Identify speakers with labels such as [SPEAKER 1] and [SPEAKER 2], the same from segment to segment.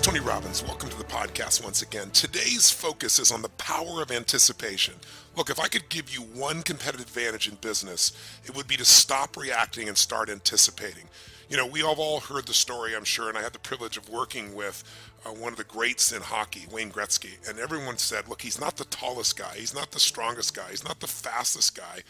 [SPEAKER 1] is Tony Robbins. Welcome to the podcast once again. Today's focus is on the power of anticipation. Look, if I could give you one competitive advantage in business, it would be to stop reacting and start anticipating. You know, we have all heard the story, I'm sure, and I had the privilege of working with one of the greats in hockey, Wayne Gretzky, and everyone said, look, he's not the tallest guy, he's not the strongest guy, he's not the fastest guy,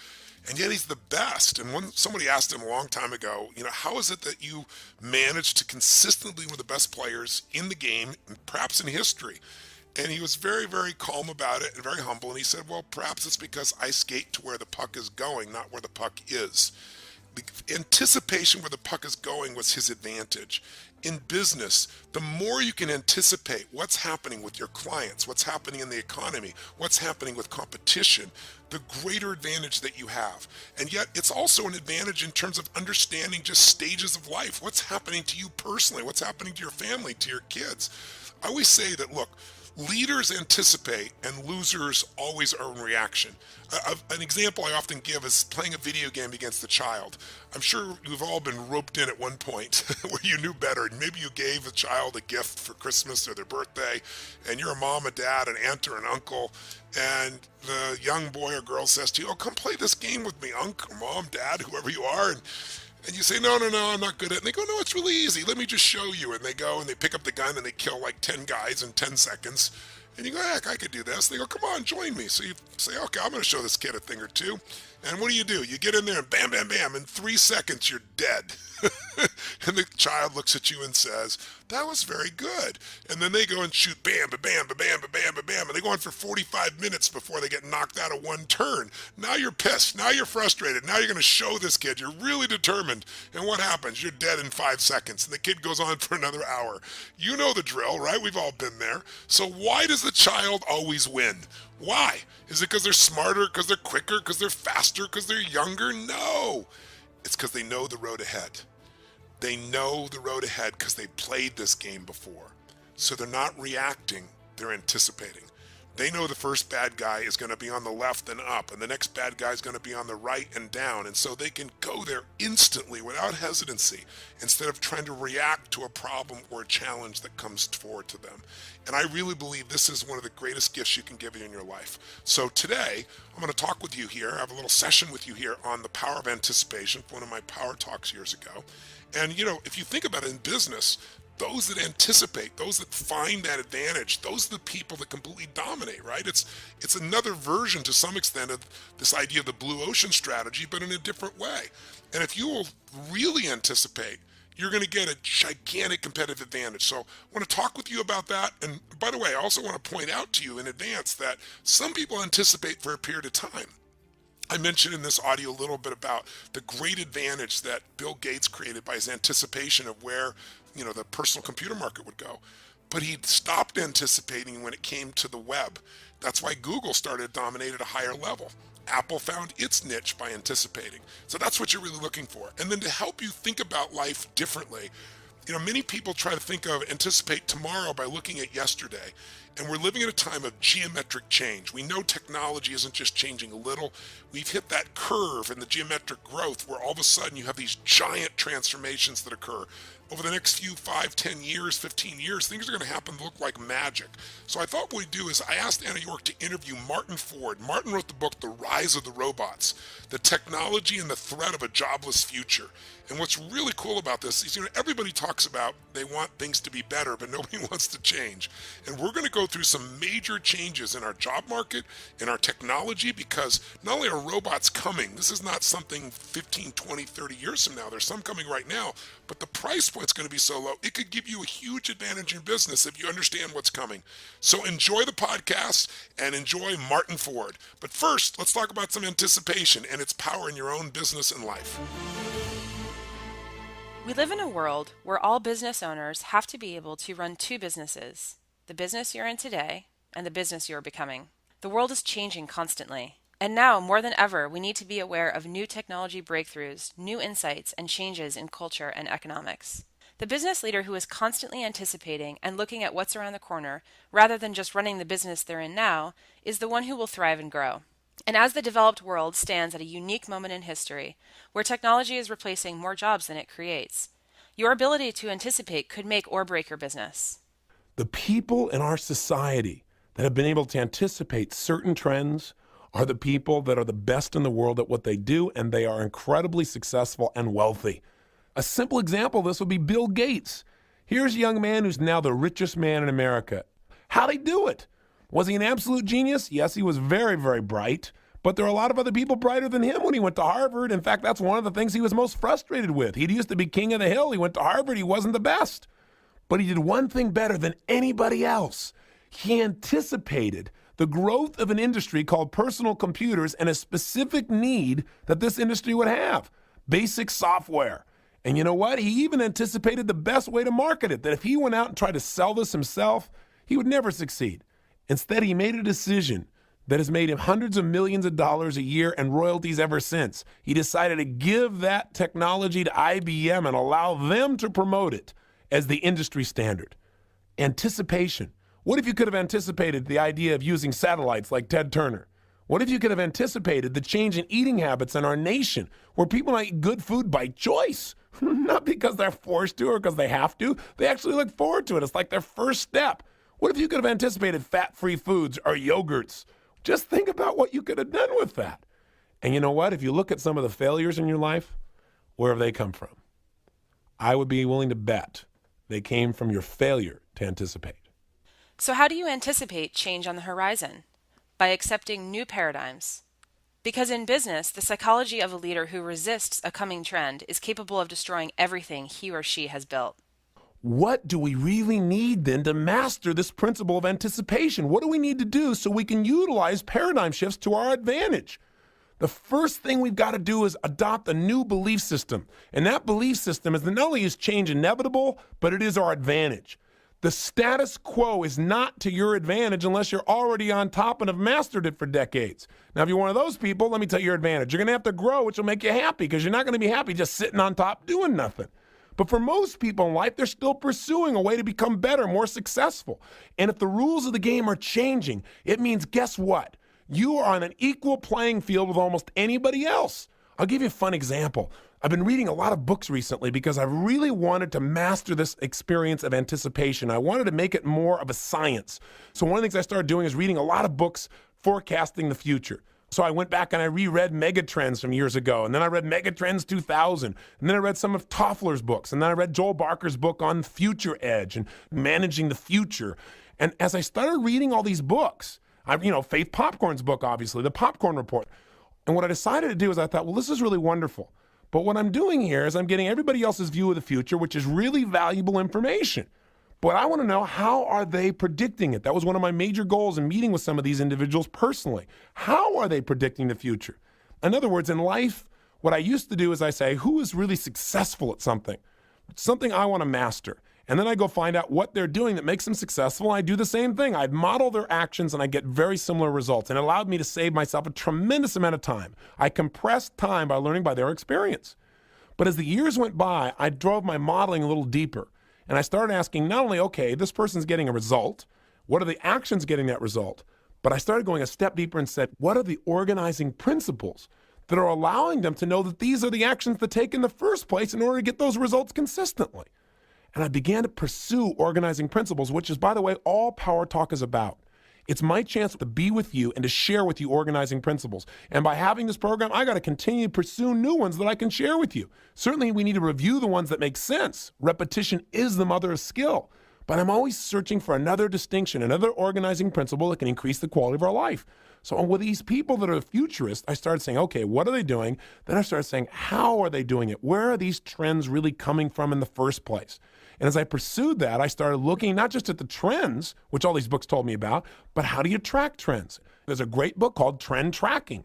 [SPEAKER 1] and yet he's the best. And when somebody asked him a long time ago, you know, how is it that you manage to consistently be one of the best players in the game, and perhaps in history? And he was very, very calm about it and very humble. And he said, well, perhaps it's because I skate to where the puck is going, not where the puck is. The anticipation where the puck is going was his advantage. In business, the more you can anticipate what's happening with your clients, what's happening in the economy, what's happening with competition, the greater advantage that you have. And yet it's also an advantage in terms of understanding just stages of life. What's happening to you personally? What's happening to your family, to your kids? I always say that, look, leaders anticipate and losers always are in reaction. An example I often give is playing a video game against a child. I'm sure you've all been roped in at one point where you knew better. Maybe you gave a child a gift for Christmas or their birthday, and you're a mom, a dad, an aunt, or an uncle, and the young boy or girl says to you, oh, come play this game with me, uncle, mom, dad, whoever you are. And you say, no, I'm not good at it. And they go, no, it's really easy. Let me just show you. And they go and they pick up the gun and they kill like 10 guys in 10 seconds. And you go, heck, I could do this. They go, come on, join me. So you say, okay, I'm going to show this kid a thing or two. And what do? You get in there and bam, bam, bam. In 3 seconds, you're dead. And the child looks at you and says, that was very good. And then they go and shoot bam, ba bam, ba bam, ba bam, ba bam. And they go on for 45 minutes before they get knocked out of one turn. Now you're pissed. Now you're frustrated. Now you're going to show this kid. You're really determined. And what happens? You're dead in 5 seconds. And the kid goes on for another hour. You know the drill, right? We've all been there. So why does the child always win? Why? Is it because they're smarter, because they're quicker, because they're faster, because they're younger? No. It's because they know the road ahead. They know the road ahead because they played this game before. So they're not reacting, they're anticipating. They know the first bad guy is going to be on the left and up, and the next bad guy is going to be on the right and down. And so they can go there instantly without hesitancy instead of trying to react to a problem or a challenge that comes forward to them. And I really believe this is one of the greatest gifts you can give you in your life. So today, I'm going to talk with you here. I have a little session with you here on the power of anticipation, one of my power talks years ago. And, you know, if you think about it in business, those that anticipate, those that find that advantage, those are the people that completely dominate, right? It's another version to some extent of this idea of the blue ocean strategy, but in a different way. And if you will really anticipate, you're going to get a gigantic competitive advantage. So I want to talk with you about that. And by the way, I also want to point out to you in advance that some people anticipate for a period of time. I mentioned in this audio a little bit about the great advantage that Bill Gates created by his anticipation of where, you know, the personal computer market would go. But he stopped anticipating when it came to the web. That's why Google started to dominate at a higher level. Apple found its niche by anticipating. So that's what you're really looking for. And then to help you think about life differently, you know, many people try to think of anticipate tomorrow by looking at yesterday. And we're living in a time of geometric change. We know technology isn't just changing a little. We've hit that curve in the geometric growth where all of a sudden you have these giant transformations that occur. Over the next few 5, 10 years, 15 years, things are going to happen to look like magic. So I thought what we'd do is I asked Anna York to interview Martin Ford. Martin wrote the book, The Rise of the Robots, the technology and the threat of a jobless future. And what's really cool about this is, you know, everybody talks about they want things to be better, but nobody wants to change. And we're going to go through some major changes in our job market, in our technology, because not only are robots coming, this is not something 15, 20, 30 years from now. There's some coming right now, but the price point's going to be so low, it could give you a huge advantage in business if you understand what's coming. So enjoy the podcast and enjoy Martin Ford. But first, let's talk about some anticipation and its power in your own business and life.
[SPEAKER 2] We live in a world where all business owners have to be able to run two businesses, the business you're in today and the business you're becoming. The world is changing constantly. And now, more than ever, we need to be aware of new technology breakthroughs, new insights, and changes in culture and economics. The business leader who is constantly anticipating and looking at what's around the corner, rather than just running the business they're in now, is the one who will thrive and grow. And as the developed world stands at a unique moment in history, where technology is replacing more jobs than it creates, your ability to anticipate could make or break your business.
[SPEAKER 3] The people in our society that have been able to anticipate certain trends are the people that are the best in the world at what they do, and they are incredibly successful and wealthy. A simple example of this would be Bill Gates. Here's a young man who's now the richest man in America. How'd he do it? Was he an absolute genius? Yes, he was very, very bright, but there are a lot of other people brighter than him when he went to Harvard. In fact, that's one of the things he was most frustrated with. He used to be king of the hill. He went to Harvard. He wasn't the best. But he did one thing better than anybody else. He anticipated the growth of an industry called personal computers and a specific need that this industry would have, basic software. And you know what? He even anticipated the best way to market it, that if he went out and tried to sell this himself, he would never succeed. Instead, he made a decision that has made him hundreds of millions of dollars a year and royalties ever since. He decided to give that technology to IBM and allow them to promote it as the industry standard. Anticipation. What if you could have anticipated the idea of using satellites like Ted Turner? What if you could have anticipated the change in eating habits in our nation, where people eat good food by choice, not because they're forced to or because they have to. They actually look forward to it. It's like their first step. What if you could have anticipated fat-free foods or yogurts? Just think about what you could have done with that. And you know what? If you look at some of the failures in your life, where have they come from? I would be willing to bet they came from your failure to anticipate.
[SPEAKER 2] So how do you anticipate change on the horizon? By accepting new paradigms. Because in business, the psychology of a leader who resists a coming trend is capable of destroying everything he or she has built.
[SPEAKER 3] What do we really need then to master this principle of anticipation? What do we need to do so we can utilize paradigm shifts to our advantage? The first thing we've got to do is adopt a new belief system. And that belief system is that not only is change inevitable, but it is our advantage. The status quo is not to your advantage unless you're already on top and have mastered it for decades. Now, if you're one of those people, let me tell you your advantage. You're going to have to grow, which will make you happy, because you're not going to be happy just sitting on top doing nothing. But for most people in life, they're still pursuing a way to become better, more successful. And if the rules of the game are changing, it means, guess what? You are on an equal playing field with almost anybody else. I'll give you a fun example. I've been reading a lot of books recently because I really wanted to master this experience of anticipation. I wanted to make it more of a science. So one of the things I started doing is reading a lot of books forecasting the future. So I went back and I reread Megatrends from years ago, and then I read Megatrends 2000, and then I read some of Toffler's books, and then I read Joel Barker's book on Future Edge and managing the future. And as I started reading all these books, Faith Popcorn's book, obviously, The Popcorn Report. And what I decided to do is I thought, well, this is really wonderful. But what I'm doing here is I'm getting everybody else's view of the future, which is really valuable information. But I want to know, how are they predicting it? That was one of my major goals in meeting with some of these individuals personally. How are they predicting the future? In other words, in life, what I used to do is I say, who is really successful at something? Something I want to master. And then I go find out what they're doing that makes them successful. I do the same thing. I model their actions and I get very similar results. And it allowed me to save myself a tremendous amount of time. I compressed time by learning by their experience. But as the years went by, I drove my modeling a little deeper. And I started asking not only, okay, this person's getting a result, what are the actions getting that result? But I started going a step deeper and said, what are the organizing principles that are allowing them to know that these are the actions to take in the first place in order to get those results consistently? And I began to pursue organizing principles, which is, by the way, all Power Talk is about. It's my chance to be with you and to share with you organizing principles. And by having this program, I got to continue to pursue new ones that I can share with you. Certainly, we need to review the ones that make sense. Repetition is the mother of skill. But I'm always searching for another distinction, another organizing principle that can increase the quality of our life. So with these people that are futurists, I started saying, okay, what are they doing? Then I started saying, how are they doing it? Where are these trends really coming from in the first place? And as I pursued that, I started looking not just at the trends, which all these books told me about, but how do you track trends? There's a great book called Trend Tracking.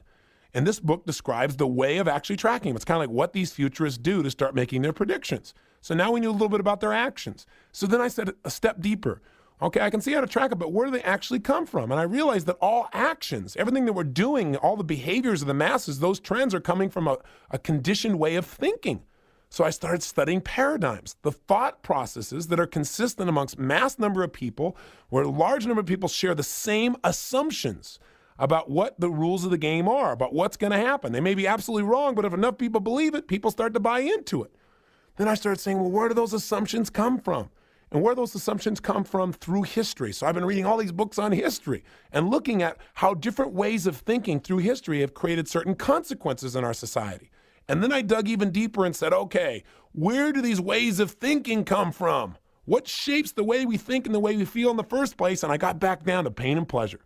[SPEAKER 3] And this book describes the way of actually tracking them. It's kind of like what these futurists do to start making their predictions. So now we knew a little bit about their actions. So then I said a step deeper. Okay, I can see how to track it, but where do they actually come from? And I realized that all actions, everything that we're doing, all the behaviors of the masses, those trends are coming from a conditioned way of thinking. So I started studying paradigms, the thought processes that are consistent amongst mass number of people, where a large number of people share the same assumptions about what the rules of the game are, about what's going to happen. They may be absolutely wrong, but if enough people believe it, people start to buy into it. Then I started saying, well, where do those assumptions come from? And where those assumptions come from? Through history. So I've been reading all these books on history and looking at how different ways of thinking through history have created certain consequences in our society. And then I dug even deeper and said, okay, where do these ways of thinking come from? What shapes the way we think and the way we feel in the first place? And I got back down to pain and pleasure.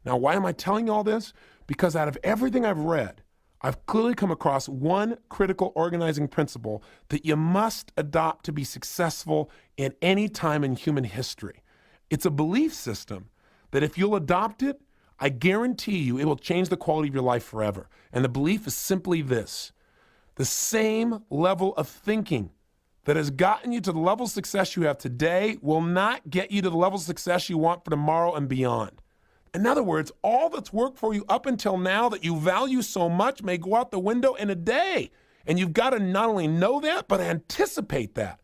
[SPEAKER 3] Now, why am I telling you all this? Because out of everything I've read, I've clearly come across one critical organizing principle that you must adopt to be successful in any time in human history. It's a belief system that if you'll adopt it, I guarantee you it will change the quality of your life forever. And the belief is simply this: the same level of thinking that has gotten you to the level of success you have today will not get you to the level of success you want for tomorrow and beyond. In other words, all that's worked for you up until now that you value so much may go out the window in a day. And you've got to not only know that, but anticipate that.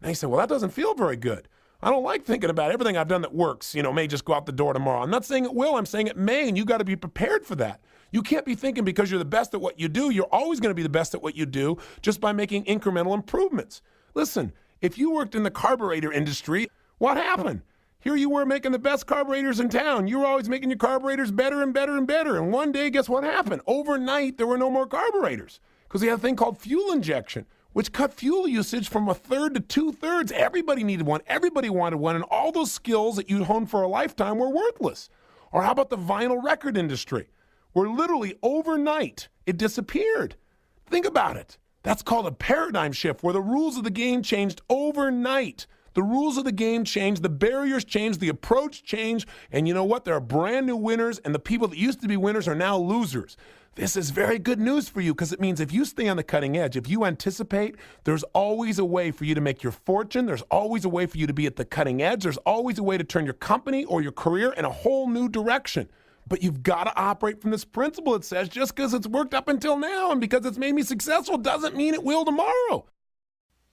[SPEAKER 3] Now you say, well, that doesn't feel very good. I don't like thinking about everything I've done that works, may just go out the door tomorrow. I'm not saying it will, I'm saying it may, and you got to be prepared for that. You can't be thinking because you're the best at what you do, you're always going to be the best at what you do just by making incremental improvements. Listen, if you worked in the carburetor industry, what happened? Here you were making the best carburetors in town. You were always making your carburetors better and better and better. And one day, guess what happened? Overnight, there were no more carburetors because they had a thing called fuel injection, which cut fuel usage from 1/3 to 2/3. Everybody needed one. Everybody wanted one. And all those skills that you'd honed for a lifetime were worthless. Or how about the vinyl record industry, where literally overnight it disappeared? Think about it. That's called a paradigm shift, where the rules of the game changed overnight. The rules of the game changed, the barriers changed, the approach changed, and you know what? There are brand new winners, and the people that used to be winners are now losers. This is very good news for you because it means if you stay on the cutting edge, if you anticipate, there's always a way for you to make your fortune. There's always a way for you to be at the cutting edge. There's always a way to turn your company or your career in a whole new direction. But you've got to operate from this principle that says just because it's worked up until now and because it's made me successful doesn't mean it will tomorrow.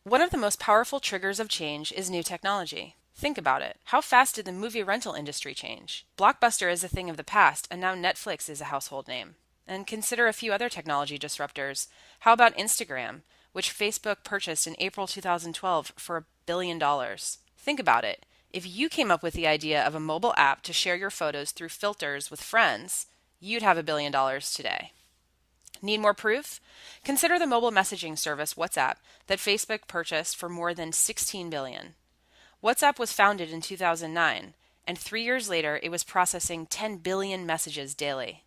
[SPEAKER 2] One of the most powerful triggers of change is new technology. Think about it. How fast did the movie rental industry change? Blockbuster is a thing of the past, and now Netflix is a household name. And consider a few other technology disruptors. How about Instagram, which Facebook purchased in April 2012 for $1 billion? Think about it. If you came up with the idea of a mobile app to share your photos through filters with friends, you'd have $1 billion today. Need more proof? Consider the mobile messaging service WhatsApp that Facebook purchased for more than $16 billion. WhatsApp was founded in 2009, and 3 years later it was processing 10 billion messages daily.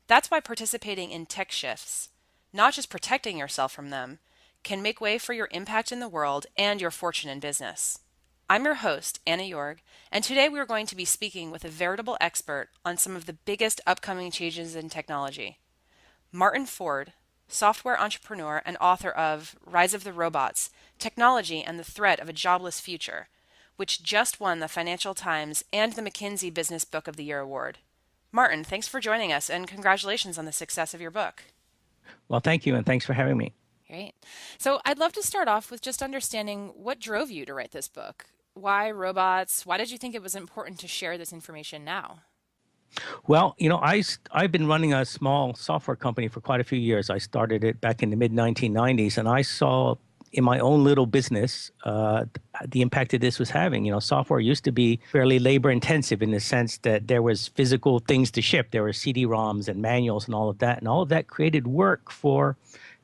[SPEAKER 2] That's why participating in tech shifts, not just protecting yourself from them, can make way for your impact in the world and your fortune in business. I'm your host, Anna Jorg, and today we are going to be speaking with a veritable expert on some of the biggest upcoming changes in technology. Martin Ford, software entrepreneur and author of Rise of the Robots, Technology and the Threat of a Jobless Future, which just won the Financial Times and the McKinsey Business Book of the Year award. Martin, thanks for joining us and congratulations on the success of your book.
[SPEAKER 4] Well, thank you, and thanks for having me.
[SPEAKER 2] Great. So I'd love to start off with just understanding what drove you to write this book. Why robots? Why did you think it was important to share this information now?
[SPEAKER 4] Well, I've been running a small software company for quite a few years. I started it back in the mid-1990s, and I saw in my own little business the impact that this was having. Software used to be fairly labor-intensive in the sense that there was physical things to ship. There were CD-ROMs and manuals and all of that created work for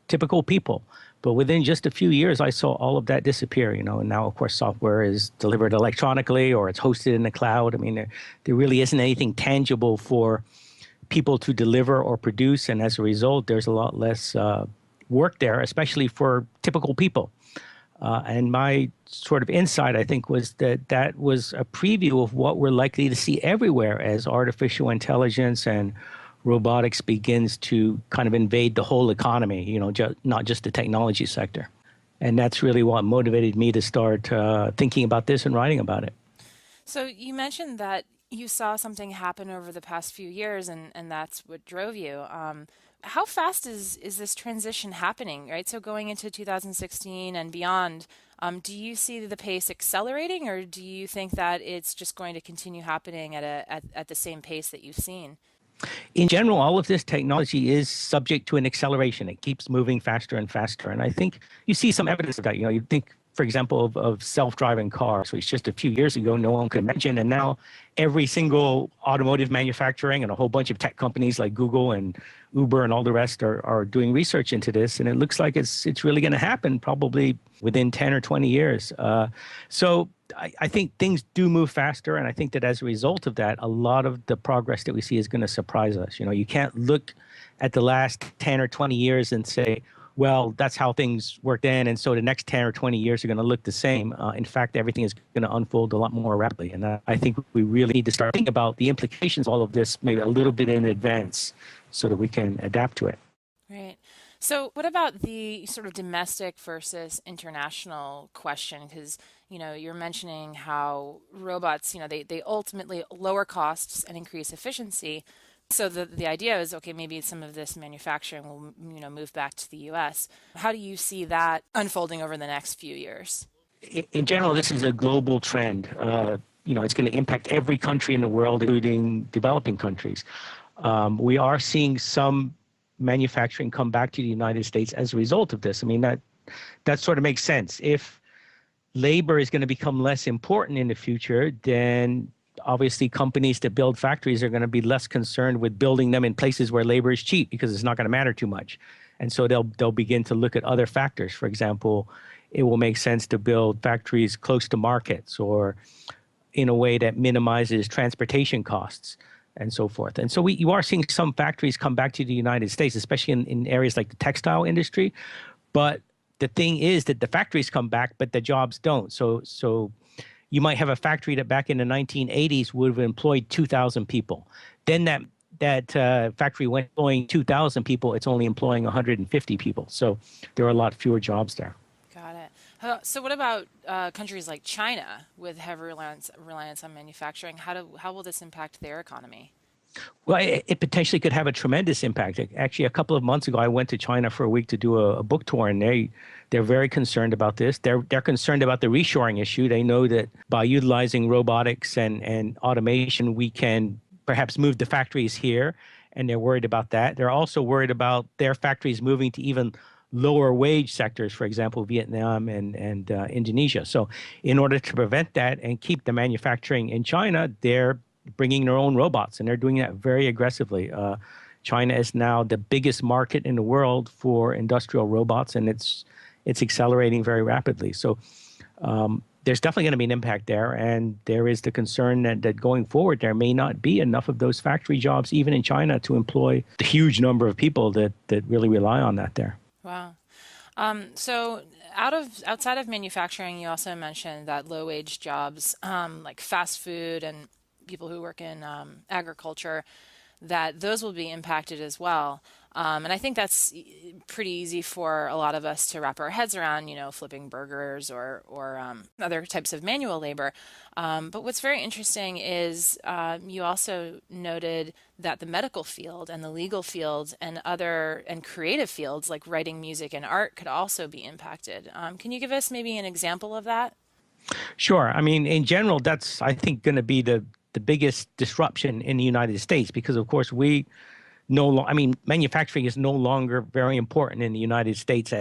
[SPEAKER 4] typical people. But within just a few years, I saw all of that disappear, and now, of course, software is delivered electronically or it's hosted in the cloud. I mean, there really isn't anything tangible for people to deliver or produce. And as a result, there's a lot less work there, especially for typical people. And my sort of insight, I think, was that was a preview of what we're likely to see everywhere as artificial intelligence and robotics begins to kind of invade the whole economy, not just the technology sector. And that's really what motivated me to start thinking about this and writing about it.
[SPEAKER 2] So you mentioned that you saw something happen over the past few years, and that's what drove you. How fast is this transition happening, right? So going into 2016 and beyond, do you see the pace accelerating, or do you think that it's just going to continue happening at the same pace that you've seen?
[SPEAKER 4] In general, all of this technology is subject to an acceleration. It keeps moving faster and faster. And I think you see some evidence of that. You think for example, of self-driving cars, which just a few years ago, no one could imagine. And now every single automotive manufacturing and a whole bunch of tech companies like Google and Uber and all the rest are doing research into this. And it looks like it's really going to happen probably within 10 or 20 years. So I think things do move faster. And I think that as a result of that, a lot of the progress that we see is going to surprise us. You know, you can't look at the last 10 or 20 years and say, well, that's how things worked then, and so the next 10 or 20 years are going to look the same. In fact, everything is going to unfold a lot more rapidly. And I think we really need to start thinking about the implications of all of this maybe a little bit in advance so that we can adapt to it.
[SPEAKER 2] Right. So what about the sort of domestic versus international question? Because, you know, you're mentioning how robots, you know, they ultimately lower costs and increase efficiency. So the idea is, okay, maybe some of this manufacturing will, you know, move back to the U.S. How do you see that unfolding over the next few years?
[SPEAKER 4] In general, this is a global trend. You know, it's going to impact every country in the world, including developing countries. We are seeing some manufacturing come back to the United States as a result of this. I mean, that sort of makes sense. If labor is going to become less important in the future, then obviously companies that build factories are going to be less concerned with building them in places where labor is cheap because it's not going to matter too much. And so they'll begin to look at other factors. For example, it will make sense to build factories close to markets or in a way that minimizes transportation costs and so forth. And so you are seeing some factories come back to the United States, especially in areas like the textile industry. But the thing is that the factories come back, but the jobs don't. So you might have a factory that back in the 1980s would have employed 2,000 people. Then that factory went employing 2,000 people. It's only employing 150 people. So there are a lot fewer jobs there.
[SPEAKER 2] Got it. So what about countries like China with heavy reliance on manufacturing? How will this impact their economy?
[SPEAKER 4] Well, it potentially could have a tremendous impact. Actually, a couple of months ago, I went to China for a week to do a book tour, and they're very concerned about this. They're concerned about the reshoring issue. They know that by utilizing robotics and automation, we can perhaps move the factories here, and they're worried about that. They're also worried about their factories moving to even lower wage sectors, for example, Vietnam and Indonesia. So in order to prevent that and keep the manufacturing in China, they're bringing their own robots, and they're doing that very aggressively. China is now the biggest market in the world for industrial robots, and it's accelerating very rapidly. So there's definitely going to be an impact there, and there is the concern that going forward, there may not be enough of those factory jobs, even in China, to employ the huge number of people that really rely on that there.
[SPEAKER 2] Wow. So outside of manufacturing, you also mentioned that low-wage jobs like fast food and people who work in agriculture, that those will be impacted as well. And I think that's pretty easy for a lot of us to wrap our heads around, you know, flipping burgers or other types of manual labor. But what's very interesting is you also noted that the medical field and the legal field and creative fields like writing, music, and art could also be impacted. Can you give us maybe an example of that?
[SPEAKER 4] Sure. I mean, in general, that's, I think, going to be the biggest disruption in the United States because, of course, manufacturing is no longer very important in the United States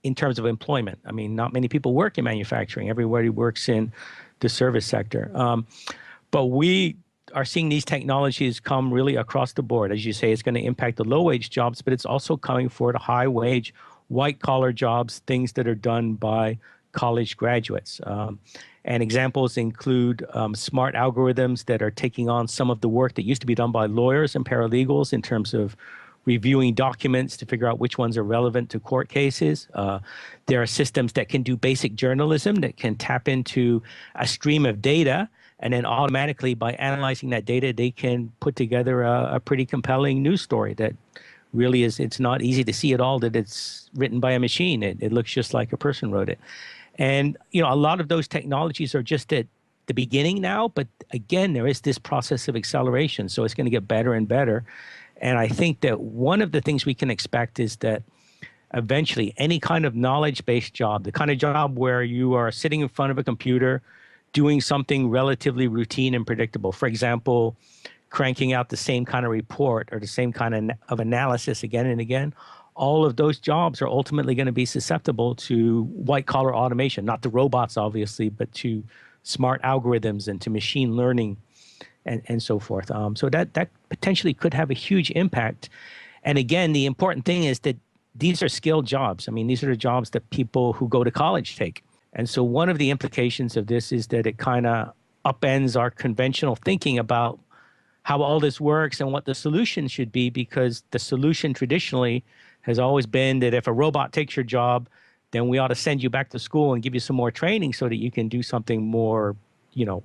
[SPEAKER 4] in terms of employment. I mean, not many people work in manufacturing. Everybody works in the service sector. But we are seeing these technologies come really across the board. As you say, it's going to impact the low-wage jobs, but it's also coming for the high-wage, white-collar jobs, things that are done by college graduates. And examples include smart algorithms that are taking on some of the work that used to be done by lawyers and paralegals in terms of reviewing documents to figure out which ones are relevant to court cases. There are systems that can do basic journalism that can tap into a stream of data, and then automatically by analyzing that data, they can put together a pretty compelling news story that really it's not easy to see at all that it's written by a machine. It looks just like a person wrote it. And, you know, a lot of those technologies are just at the beginning now, but again, there is this process of acceleration. So it's going to get better and better. And I think that one of the things we can expect is that eventually any kind of knowledge-based job, the kind of job where you are sitting in front of a computer doing something relatively routine and predictable, for example, cranking out the same kind of report or the same kind of analysis again and again, all of those jobs are ultimately going to be susceptible to white collar automation, not to robots, obviously, but to smart algorithms and to machine learning and so forth. So that potentially could have a huge impact. And again, the important thing is that these are skilled jobs. I mean, these are the jobs that people who go to college take. And so one of the implications of this is that it kind of upends our conventional thinking about how all this works and what the solution should be, because the solution traditionally has always been that if a robot takes your job, then we ought to send you back to school and give you some more training so that you can do something more,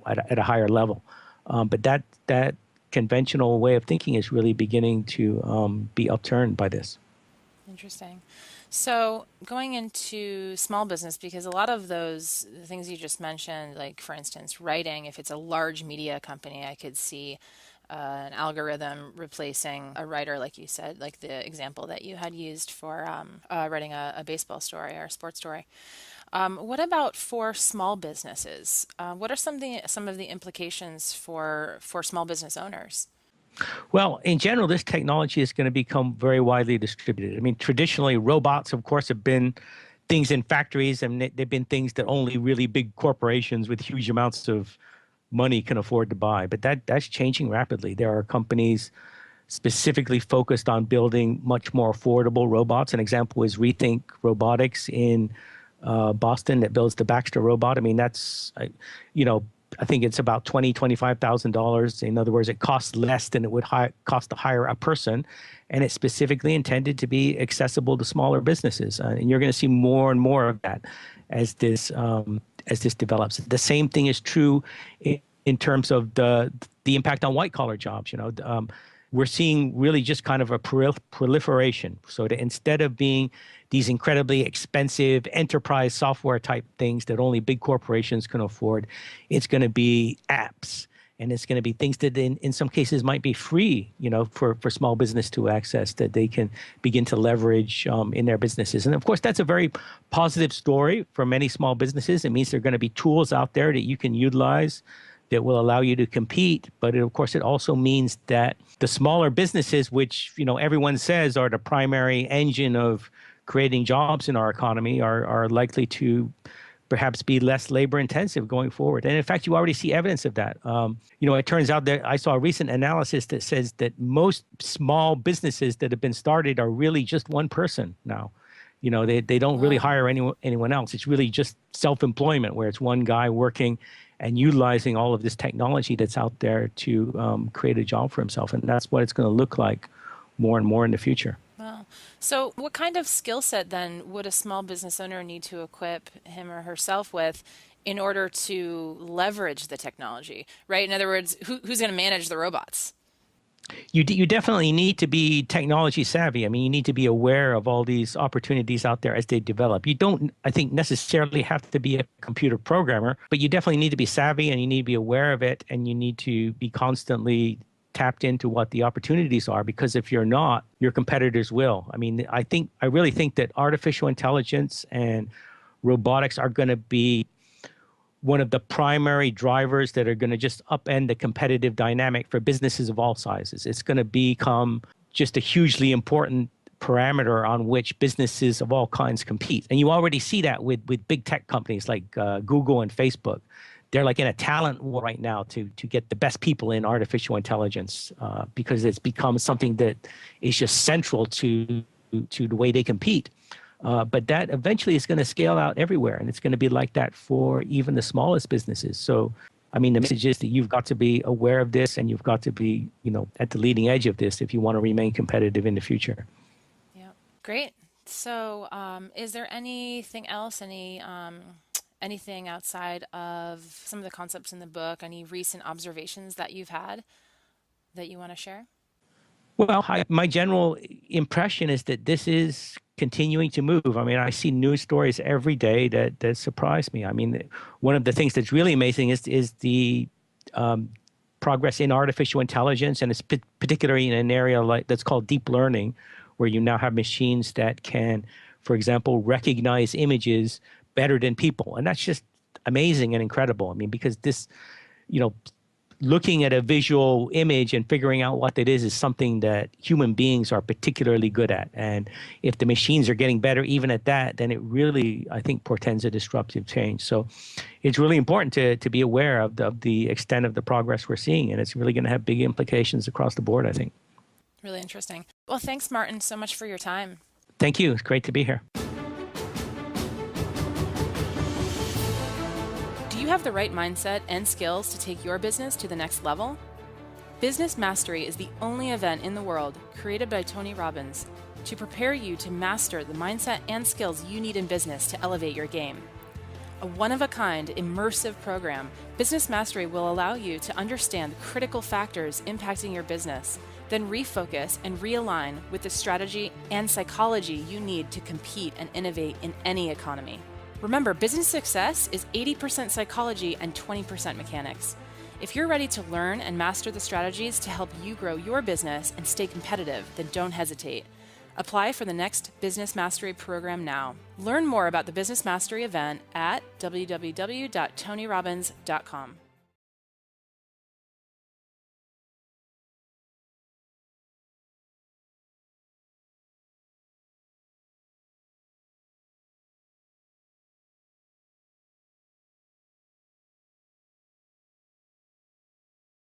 [SPEAKER 4] at a higher level. But that conventional way of thinking is really beginning to be upturned by this.
[SPEAKER 2] Interesting. So going into small business, because a lot of the things you just mentioned, like for instance, writing, if it's a large media company, I could see an algorithm replacing a writer, like you said, like the example that you had used for writing a baseball story or a sports story. What about for small businesses? What are some of the implications for small business owners?
[SPEAKER 4] Well, in general, this technology is going to become very widely distributed. I mean, traditionally, robots, of course, have been things in factories, and they've been things that only really big corporations with huge amounts of money can afford to buy. But that's changing rapidly. There are companies specifically focused on building much more affordable robots. An example is Rethink Robotics in Boston that builds the Baxter robot. I mean, that's, I think it's about $25,000. In other words, it costs less than it would cost to hire a person, and it's specifically intended to be accessible to smaller businesses. And you're going to see more and more of that as this develops. The same thing is true in terms of the impact on white collar jobs. We're seeing really just kind of a proliferation. So that instead of being these incredibly expensive enterprise software type things that only big corporations can afford, it's going to be apps, and it's going to be things that in some cases might be free, for small business to access, that they can begin to leverage in their businesses. And of course, that's a very positive story for many small businesses. It means there are going to be tools out there that you can utilize that will allow you to compete. But of course, it also means that the smaller businesses, which everyone says are the primary engine of creating jobs in our economy, are likely to perhaps be less labor intensive going forward. And in fact, you already see evidence of that. It turns out that I saw a recent analysis that says that most small businesses that have been started are really just one person now. They don't really hire anyone else. It's really just self-employment, where it's one guy working and utilizing all of this technology that's out there to create a job for himself. And that's what it's going to look like more and more in the future.
[SPEAKER 2] Wow. So what kind of skill set then would a small business owner need to equip him or herself with in order to leverage the technology, right? In other words, who's going to manage the robots?
[SPEAKER 4] You definitely need to be technology savvy. I mean, you need to be aware of all these opportunities out there as they develop. You don't, I think, necessarily have to be a computer programmer, but you definitely need to be savvy, and you need to be aware of it, and you need to be constantly tapped into what the opportunities are, because if you're not, your competitors will. I mean, I really think that artificial intelligence and robotics are going to be one of the primary drivers that are going to just upend the competitive dynamic for businesses of all sizes. It's going to become just a hugely important parameter on which businesses of all kinds compete. And you already see that with big tech companies like Google and Facebook. They're like in a talent war right now to get the best people in artificial intelligence because it's become something that is just central to the way they compete. But that eventually is going to scale out everywhere, and it's going to be like that for even the smallest businesses. So, I mean, the message is that you've got to be aware of this, and you've got to be, at the leading edge of this if you want to remain competitive in the future.
[SPEAKER 2] Yeah, great. So, is there anything else, anything outside of some of the concepts in the book, any recent observations that you've had that you want to share?
[SPEAKER 4] Well, my general impression is that this is continuing to move. I mean, I see news stories every day that surprise me. I mean, one of the things that's really amazing is the progress in artificial intelligence, and it's particularly in an area that's called deep learning, where you now have machines that can, for example, recognize images better than people. And that's just amazing and incredible. I mean, because this, looking at a visual image and figuring out what it is something that human beings are particularly good at. And if the machines are getting better even at that, then it really, I think, portends a disruptive change. So it's really important to be aware of the extent of the progress we're seeing. And it's really going to have big implications across the board, I think.
[SPEAKER 2] Really interesting. Well, thanks, Martin, so much for your time.
[SPEAKER 4] Thank you. It's great to be here.
[SPEAKER 2] Do you have the right mindset and skills to take your business to the next level? Business Mastery is the only event in the world created by Tony Robbins to prepare you to master the mindset and skills you need in business to elevate your game. A one-of-a-kind, immersive program, Business Mastery will allow you to understand the critical factors impacting your business, then refocus and realign with the strategy and psychology you need to compete and innovate in any economy. Remember, business success is 80% psychology and 20% mechanics. If you're ready to learn and master the strategies to help you grow your business and stay competitive, then don't hesitate. Apply for the next Business Mastery program now. Learn more about the Business Mastery event at www.tonyrobbins.com.